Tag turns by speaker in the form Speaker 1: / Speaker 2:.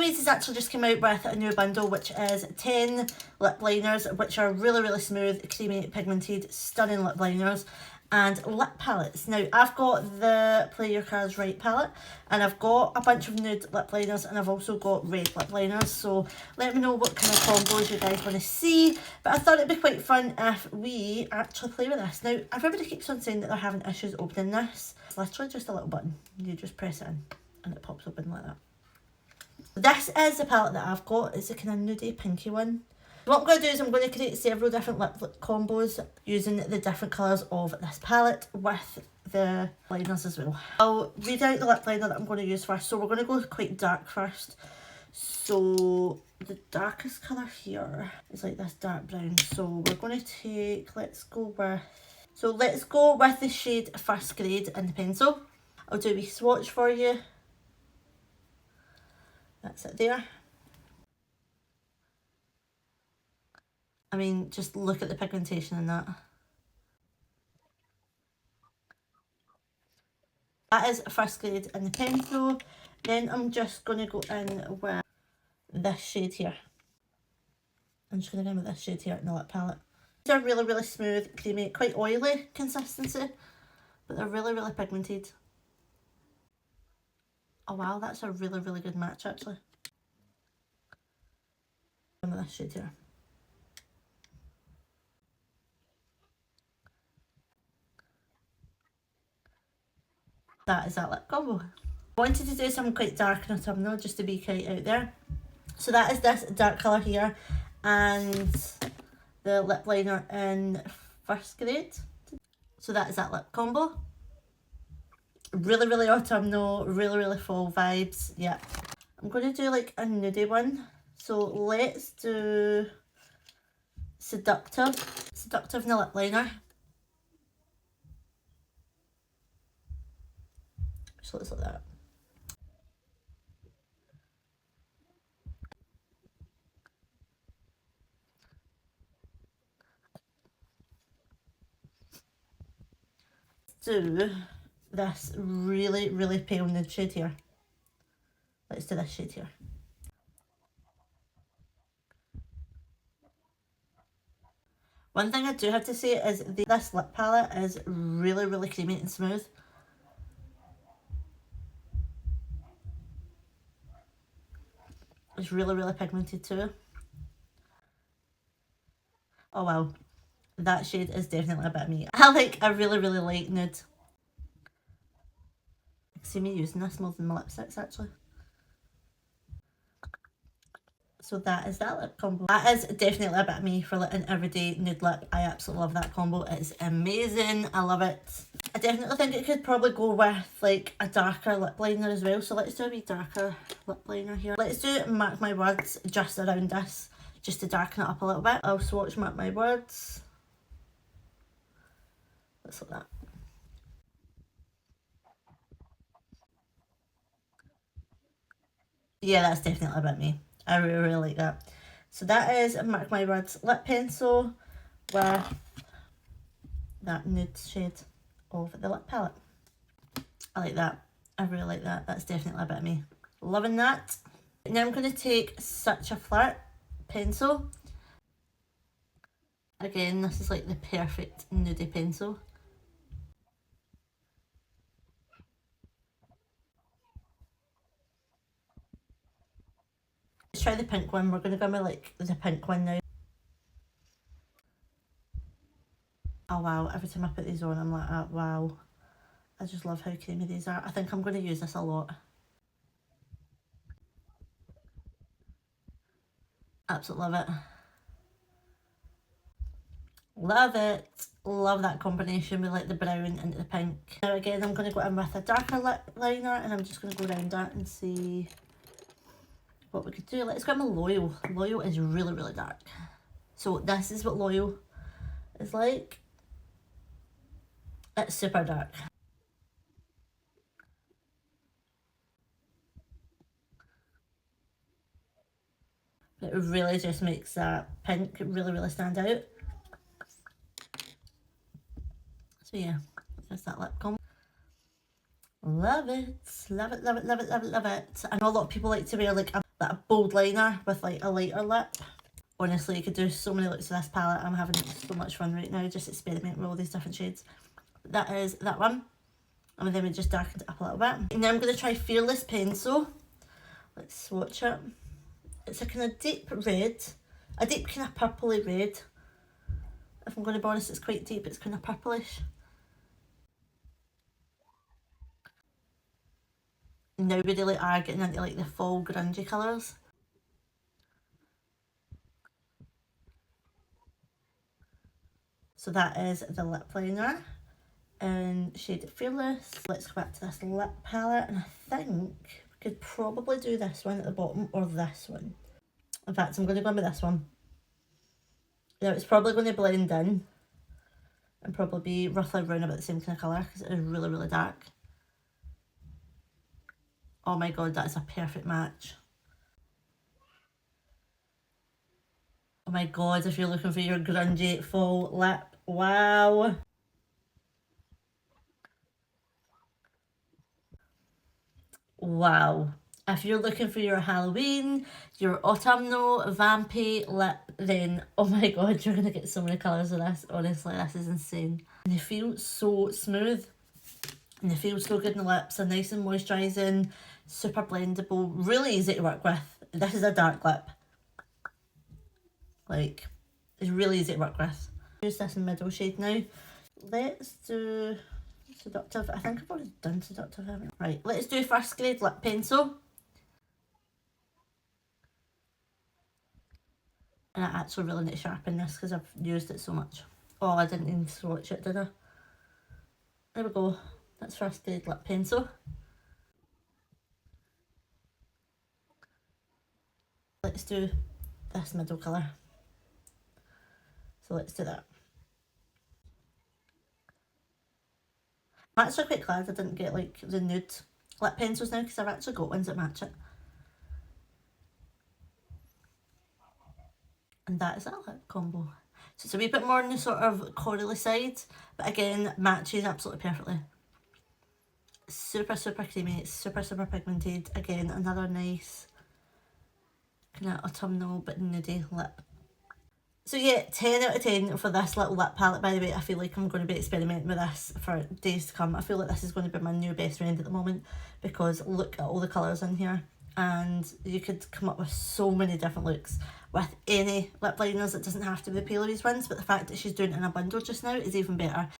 Speaker 1: Louise has actually just come out with a new bundle, which is 10 lip liners, which are really, really smooth, creamy, pigmented, stunning lip liners, and lip palettes. Now, I've got the Play Your Cards Right palette, and I've got a bunch of nude lip liners, and I've also got red lip liners, so let me know what kind of combos you guys want to see. But I thought it'd be quite fun if we actually play with this. Now, everybody keeps on saying that they're having issues opening this. It's literally just a little button. You just press it in, and it pops open like that. This is the palette that I've got. It's a kind of nudie pinky one. What I'm going to do is I'm going to create several different lip combos using the different colours of this palette with the liners as well. I'll read out the lip liner that I'm going to use first. So we're going to go quite dark first. So the darkest colour here is like this dark brown. So we're going to take, let's go with the shade First Grade in the pencil. I'll do a wee swatch for you. That's it there. I mean, just look at the pigmentation in that. That is First Grade in the pencil. Then I'm just going to go in with this shade here. I'm just going to go in with this shade here in the lip palette. These are really, really smooth, creamy, quite oily consistency, but they're really, really pigmented. Oh wow, that's a really, really good match actually. With this shade here. That is that lip combo. I wanted to do something quite dark in autumnal just to be quite out there. So that is this dark colour here and the lip liner in First Grade. So that is that lip combo. Really, really autumnal, really, really fall vibes. Yeah. I'm going to do like a nudie one. So let's do Seductive in the lip liner. So it's like that. Do this really, really pale nude shade here. Let's do this shade here. One thing I do have to say is this lip palette is really, really creamy and smooth. It's really, really pigmented too. Oh wow, that shade is definitely a bit of me. I like a really, really light nude. See me using this more than my lipsticks actually. So that is that lip combo. That is definitely a bit of me for like an everyday nude lip. I absolutely love that combo. It's amazing. I love it. I definitely think it could probably go with like a darker lip liner as well. So let's do a wee darker lip liner here. Let's do Mark My Words just around this, just to darken it up a little bit. I'll swatch Mark My Words. Let's look at that. Yeah, that's definitely a bit me. I really, really like that. So that is Mark My Words lip pencil with that nude shade of the lip palette. I like that. I really like that. That's definitely a bit of me. Loving that. Now I'm going to take Such a Flirt pencil. Again, this is like the perfect nudie pencil. Let's try the pink one. We're going to go with like the pink one now. Oh wow, every time I put these on I'm like, oh, wow. I just love how creamy these are. I think I'm going to use this a lot. Absolutely love it. Love it. Love that combination with like the brown into the pink. Now again, I'm going to go in with a darker lip liner and I'm just going to go around that and see what we could do. Let's go with Loyal. Loyal is really, really dark. So this is what Loyal is like. It's super dark. It really just makes that pink really, really stand out. So yeah, there's that lip combo. Love it. Love it, love it, love it, love it, love it. I know a lot of people like to wear like a that bold liner with like a lighter lip. Honestly, you could do so many looks with this palette. I'm having so much fun right now, just experimenting with all these different shades. That is that one. And then we just darkened it up a little bit. Now I'm going to try Fearless Pencil. Let's swatch it. It's a kind of deep red. A deep kind of purpley red. If I'm going to be honest, it's quite deep. It's kind of purplish. Now we really are getting into like the fall grungy colours. So that is the lip liner in shade Fearless. Let's go back to this lip palette, and I think we could probably do this one at the bottom or this one. In fact, I'm going to go with this one. Now it's probably going to blend in and probably be roughly around about the same kind of colour because it is really, really dark. Oh my god, that is a perfect match. Oh my god, if you're looking for your grungy fall lip, wow. Wow. If you're looking for your Halloween, your autumnal, vampy lip, then oh my god, you're going to get so many colours of this. Honestly, this is insane. And they feel so smooth. And they feel so good in the lips. They're nice and moisturising, super blendable, really easy to work with. This is a dark lip. Like, it's really easy to work with. Use this in middle shade now. Let's do Seductive. I think I've already done Seductive, haven't I? Right, let's do First Grade Lip Pencil. And I actually really need to sharpen this because I've used it so much. Oh, I didn't even swatch it, did I? There we go. That's First Grade Lip Pencil. Let's do this middle colour. So let's do that. I'm actually quite glad I didn't get like the nude lip pencils now because I've actually got ones that match it. And that is that lip combo. So it's a wee bit more on the sort of corally side, but again, matches absolutely perfectly. Super, super creamy, super, super pigmented. Again, another nice kind of autumnal but nudie lip. So yeah, 10 out of 10 for this little lip palette. By the way, I feel like I'm going to be experimenting with this for days to come. I feel like this is going to be my new best friend at the moment because look at all the colours in here. And you could come up with so many different looks with any lip liners. It doesn't have to be the Plouise ones, but the fact that she's doing it in a bundle just now is even better.